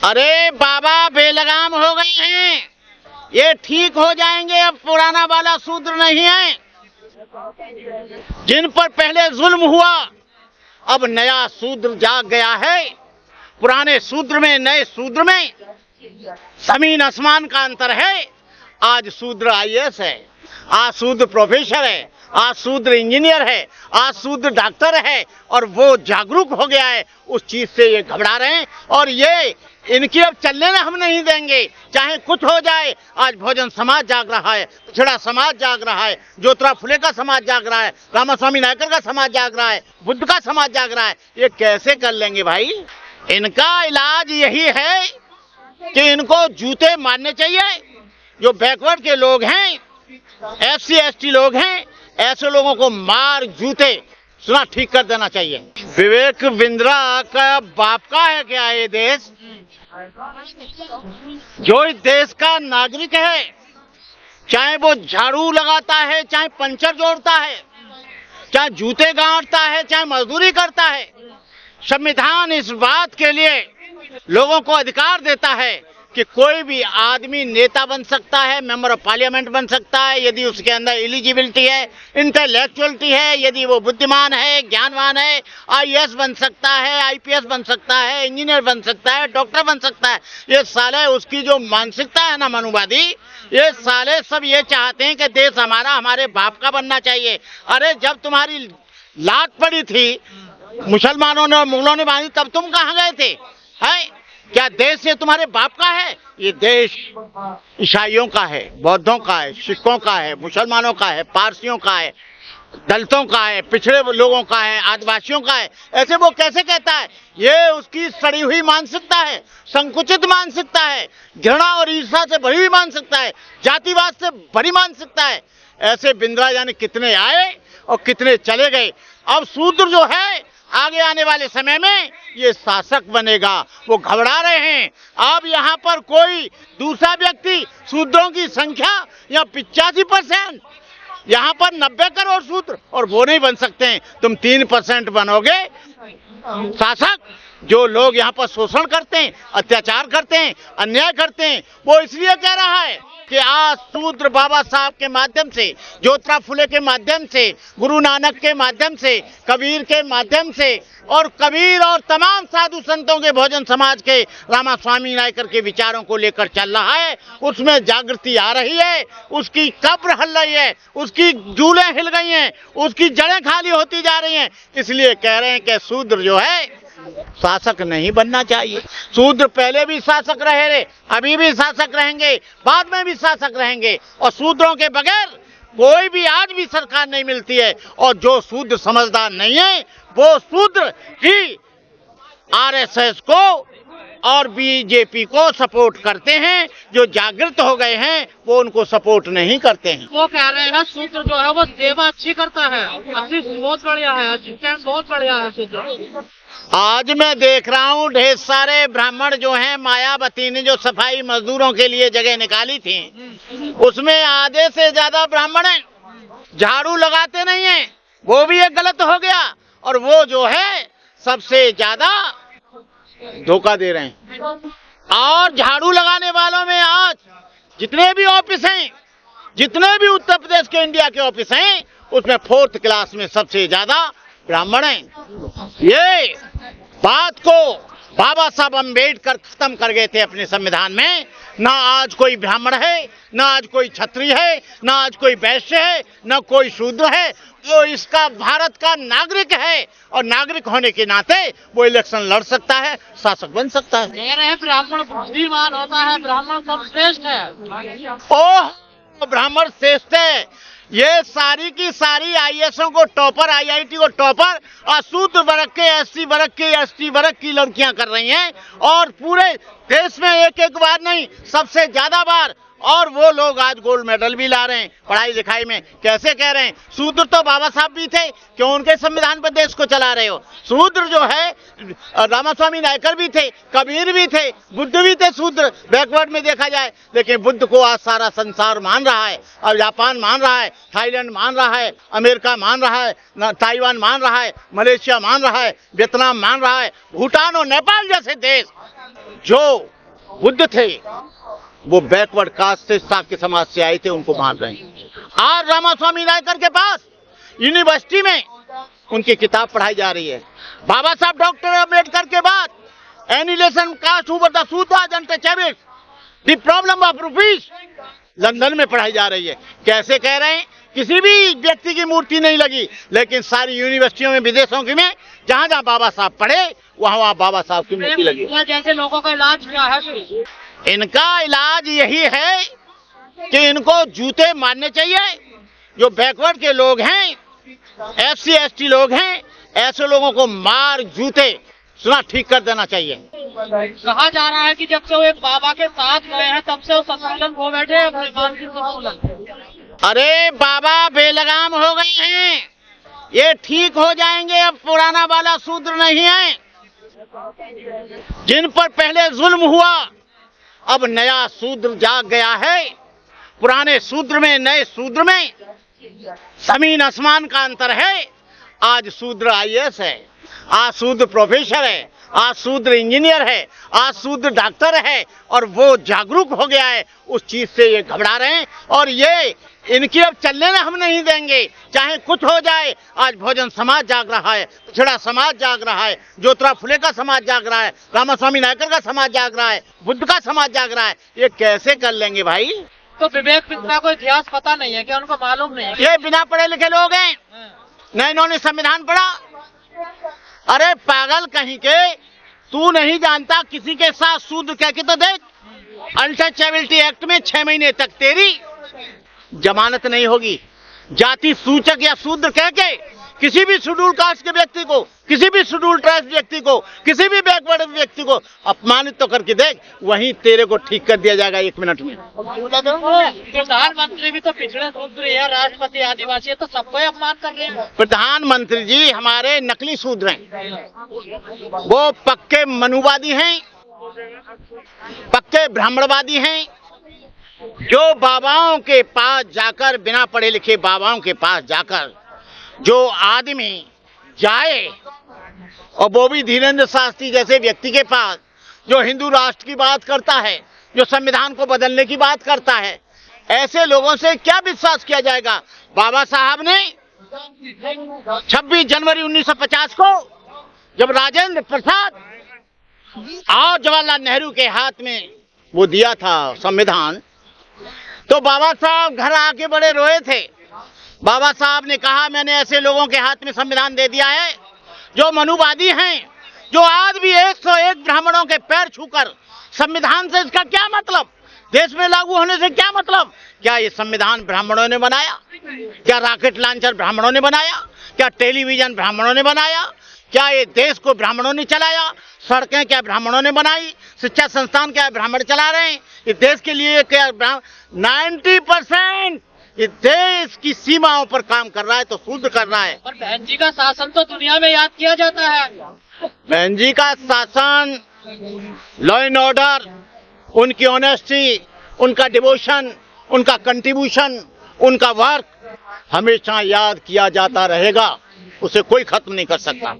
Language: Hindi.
अरे बाबा बेलगाम हो गए हैं, ये ठीक हो जाएंगे। अब पुराना वाला शूद्र नहीं है। जिन पर पहले जुल्म हुआ, अब नया शूद्र जाग गया है। पुराने शूद्र में नए शूद्र में जमीन आसमान का अंतर है। आज शूद्र आईएएस है, आज शूद्र प्रोफेसर है, आज शूद्र इंजीनियर है, आज शूद्र डॉक्टर है, और वो जागरूक हो गया है। उस चीज से ये घबरा रहे हैं, और ये इनकी अब चलने हम नहीं देंगे, चाहे कुछ हो जाए। आज बहुजन समाज जाग रहा है, पिछड़ा समाज जाग रहा है, ज्योतिराव फुले का समाज जाग रहा है, रामास्वामी नायकर का समाज जाग रहा है, बुद्ध का समाज जाग रहा है। ये कैसे कर लेंगे भाई? इनका इलाज यही है कि इनको जूते मारने चाहिए। जो बैकवर्ड के लोग हैं, एससी एसटी लोग हैं, ऐसे लोगों को मार जूते सुना ठीक कर देना चाहिए। विवेक बिंद्रा का बाप का है क्या ये देश? जो इस देश का नागरिक है, चाहे वो झाड़ू लगाता है, चाहे पंचर जोड़ता है, चाहे जूते गांठता है, चाहे मजदूरी करता है, संविधान इस बात के लिए लोगों को अधिकार देता है कि कोई भी आदमी नेता बन सकता है, मेंबर ऑफ पार्लियामेंट बन सकता है, यदि उसके अंदर एलिजिबिलिटी है, इंटेलेक्चुअलिटी है, यदि वो बुद्धिमान है, ज्ञानवान है। आईएएस बन सकता है, आईपीएस बन सकता है, इंजीनियर बन सकता है, डॉक्टर बन सकता है। ये साले उसकी जो मानसिकता है ना मनुवादी, ये साले सब ये चाहते हैं कि देश हमारा हमारे बाप का बनना चाहिए। अरे जब तुम्हारी लात पड़ी थी मुसलमानों ने, मुगलों ने बांधी, तब तुम कहाँ गए थे? है क्या देश ये तुम्हारे बाप का है? ये देश ईसाइयों का है, बौद्धों का है, सिखों का है, मुसलमानों का है, पारसियों का है, दलितों का है, पिछड़े लोगों का है, आदिवासियों का है। ऐसे वो कैसे कहता है? ये उसकी सड़ी हुई मानसिकता है, संकुचित मानसिकता है, घृणा और ईर्ष्या से भरी हुई मानसिकता है, जातिवाद से भरी मानसिकता है। ऐसे बिंद्रा जाने कितने आए और कितने चले गए। अब शूद्र जो है आगे आने वाले समय में ये शासक बनेगा। वो घबरा रहे हैं। अब यहाँ पर कोई दूसरा व्यक्ति, शूद्रों की संख्या या 85%, यहाँ पर 90 करोड़ शूद्र, और वो नहीं बन सकते हैं। तुम 3% बनोगे शासक। जो लोग यहाँ पर शोषण करते हैं, अत्याचार करते हैं, अन्याय करते हैं, वो इसलिए कह रहा है कि आज शूद्र बाबा साहब के माध्यम से, ज्योतिराव फुले के माध्यम से, गुरु नानक के माध्यम से, कबीर के माध्यम से, और कबीर और तमाम साधु संतों के, बहुजन समाज के, रामास्वामी नायकर के विचारों को लेकर चल रहा है। उसमें जागृति आ रही है, उसकी कब्र हिल रही है, उसकी जूलें हिल गई हैं, उसकी जड़ें खाली होती जा रही हैं। इसलिए कह रहे हैं कि शूद्र जो है शासक नहीं बनना चाहिए। शूद्र पहले भी शासक रहे, अभी भी शासक रहेंगे, बाद में भी शासक रहेंगे, और शूद्रों के बगैर कोई भी आज भी सरकार नहीं मिलती है। और जो शूद्र समझदार नहीं है, वो शूद्र ही आरएसएस को और बीजेपी को सपोर्ट करते हैं। जो जागृत हो गए हैं वो उनको सपोर्ट नहीं करते हैं। वो कह रहे हैं शूद्र जो है वो सेवा अच्छी करता है, अच्छी बहुत बढ़िया है, बहुत बढ़िया है शूद्र। आज मैं देख रहा हूँ ढेर सारे ब्राह्मण जो हैं, मायावती ने जो सफाई मजदूरों के लिए जगह निकाली थी, उसमें आधे से ज्यादा ब्राह्मण हैं, झाड़ू लगाते नहीं हैं। वो भी एक गलत हो गया। और वो जो है सबसे ज्यादा धोखा दे रहे हैं। और झाड़ू लगाने वालों में आज जितने भी ऑफिस हैं, जितने भी उत्तर प्रदेश के इंडिया के ऑफिस हैं, उसमें 4th क्लास में सबसे ज्यादा ब्राह्मण हैं। ये बात को बाबा साहब अम्बेडकर खत्म कर गए थे अपने संविधान में। ना आज कोई ब्राह्मण है, ना आज कोई क्षत्रिय है, ना आज कोई वैश्य है, ना कोई शूद्र है। वो इसका भारत का नागरिक है, और नागरिक होने के नाते वो इलेक्शन लड़ सकता है, शासक बन सकता है। कह रहे हैं ब्राह्मण बुद्धिमान होता है, ब्राह्मण सर्वश्रेष्ठ है। ओह, ब्राह्मण श्रेष्ठ है। ये सारी की सारी आईएएसओ को टॉपर, आईआईटी को टॉपर, और शूद्र वर्ग के, एससी वर्ग के, एसटी वर्ग की लड़कियां कर रही हैं। और पूरे देश में एक बार नहीं, सबसे ज्यादा बार। और वो लोग आज गोल्ड मेडल भी ला रहे हैं पढ़ाई लिखाई में। कैसे कह रहे हैं? शूद्र तो बाबा साहब भी थे, क्यों उनके संविधान पर देश को चला रहे हो? शूद्र जो है रामास्वामी नायकर भी थे, कबीर भी थे, बुद्ध भी थे शूद्र, बैकवर्ड में देखा जाए। लेकिन बुद्ध को आज सारा संसार मान रहा है। अब जापान मान रहा है, थाईलैंड मान रहा है, अमेरिका मान रहा है, ताइवान मान रहा है, मलेशिया मान रहा है, वियतनाम मान रहा है, भूटान और नेपाल जैसे देश जो बुद्ध थे वो बैकवर्ड कास्ट से, शाक्य समाज से आए थे, उनको मान रहे हैं। आज रामास्वामी नायकर के पास यूनिवर्सिटी में उनकी किताब पढ़ाई जा रही है। बाबा साहब डॉक्टर अम्बेडकर के बाद annihilation caste over the Shudras untouchable the problem of rupees London में पढ़ाई जा रही है। कैसे कह रहे हैं? किसी भी व्यक्ति की मूर्ति नहीं लगी, लेकिन सारी यूनिवर्सिटियों में, विदेशों की में, जहां जहां बाबा साहब पढ़े वहां बाबा साहब की मूर्ति लगी। जैसे लोगों का इलाज क्या है? इनका इलाज यही है कि इनको जूते मारने चाहिए। जो बैकवर्ड के लोग हैं, SC ST लोग हैं, ऐसे लोगों को मार जूते सुना ठीक कर देना चाहिए। कहा जा रहा है कि जब से वो एक बाबा के साथ गए हैं तब से वो संतुलन खो बैठे हैं, अपने मानसिक संतुलन। अरे बाबा बेलगाम हो गए हैं, ये ठीक हो जाएंगे। अब पुराना वाला शूद्र नहीं है। जिन पर पहले जुल्म हुआ, अब नया शूद्र जाग गया है। पुराने शूद्र में, नए शूद्र में जमीन आसमान का अंतर है। आज शूद्र IAS है, आज शूद्र प्रोफेसर है, आज शूद्र इंजीनियर है, आज शूद्र डॉक्टर है, और वो जागरूक हो गया है। उस चीज से ये घबरा रहे हैं, और ये इनकी अब चलने में हम नहीं देंगे, चाहे कुछ हो जाए। आज बहुजन समाज जाग रहा है, पिछड़ा समाज जाग रहा है, ज्योतिराव फुले का समाज जाग रहा है, रामास्वामी नायकर का समाज जाग रहा है, बुद्ध का समाज जाग रहा है। ये कैसे कर लेंगे भाई? तो विवेक मित्रा को इतिहास पता नहीं है क्या? उनको मालूम नहीं है? ये बिना पढ़े लिखे लोग हैं, न इन्होंने संविधान पढ़ा। अरे पागल कहीं के, तू नहीं जानता किसी के साथ शूद्र कह के तो देख। अनटचेबिलिटी एक्ट में 6 महीने तक तेरी जमानत नहीं होगी। जाति सूचक या शूद्र कह के किसी भी शेड्यूल कास्ट के व्यक्ति को, किसी भी शेड्यूल ट्राइब व्यक्ति को, किसी भी बैकवर्ड व्यक्ति को अपमानित तो करके देख, वहीं तेरे को ठीक कर दिया जाएगा 1 मिनट में। प्रधानमंत्री भी तो पिछड़े शूद्र या राष्ट्रपति आदिवासी है, तो सबको अपमान कर रहे हैं। प्रधानमंत्री जी हमारे नकली शूद्र हैं, वो पक्के मनुवादी हैं, पक्के ब्राह्मणवादी हैं। जो बाबाओं के पास जाकर, बिना पढ़े लिखे बाबाओं के पास जाकर जो आदमी जाए, और वो भी धीरेन्द्र शास्त्री जैसे व्यक्ति के पास, जो हिंदू राष्ट्र की बात करता है, जो संविधान को बदलने की बात करता है, ऐसे लोगों से क्या विश्वास किया जाएगा? बाबा साहब ने 26 जनवरी 1950 को जब राजेंद्र प्रसाद और जवाहरलाल नेहरू के हाथ में वो दिया था संविधान, तो बाबा साहब घर आके बड़े रोए थे। बाबा साहब ने कहा, मैंने ऐसे लोगों के हाथ में संविधान दे दिया है जो मनुवादी हैं, जो आज भी 101 ब्राह्मणों के पैर छूकर, संविधान से इसका क्या मतलब, देश में लागू होने से क्या मतलब? क्या ये संविधान ब्राह्मणों ने बनाया? क्या रॉकेट लॉन्चर ब्राह्मणों ने बनाया? क्या टेलीविजन ब्राह्मणों ने बनाया? क्या ये देश को ब्राह्मणों ने चलाया? सड़कें क्या ब्राह्मणों ने बनाई? शिक्षा संस्थान क्या ब्राह्मण चला रहे हैं? इस देश के लिए क्या 90% इस देश की सीमाओं पर काम कर रहा है, तो शूद्र कर रहा है। और बहन जी का शासन तो दुनिया में याद किया जाता है। बहन जी का शासन, लॉ एंड ऑर्डर, उनकी ऑनेस्टी, उनका डिवोशन, उनका कंट्रीब्यूशन, उनका वर्क हमेशा याद किया जाता रहेगा। उसे कोई खत्म नहीं कर सकता।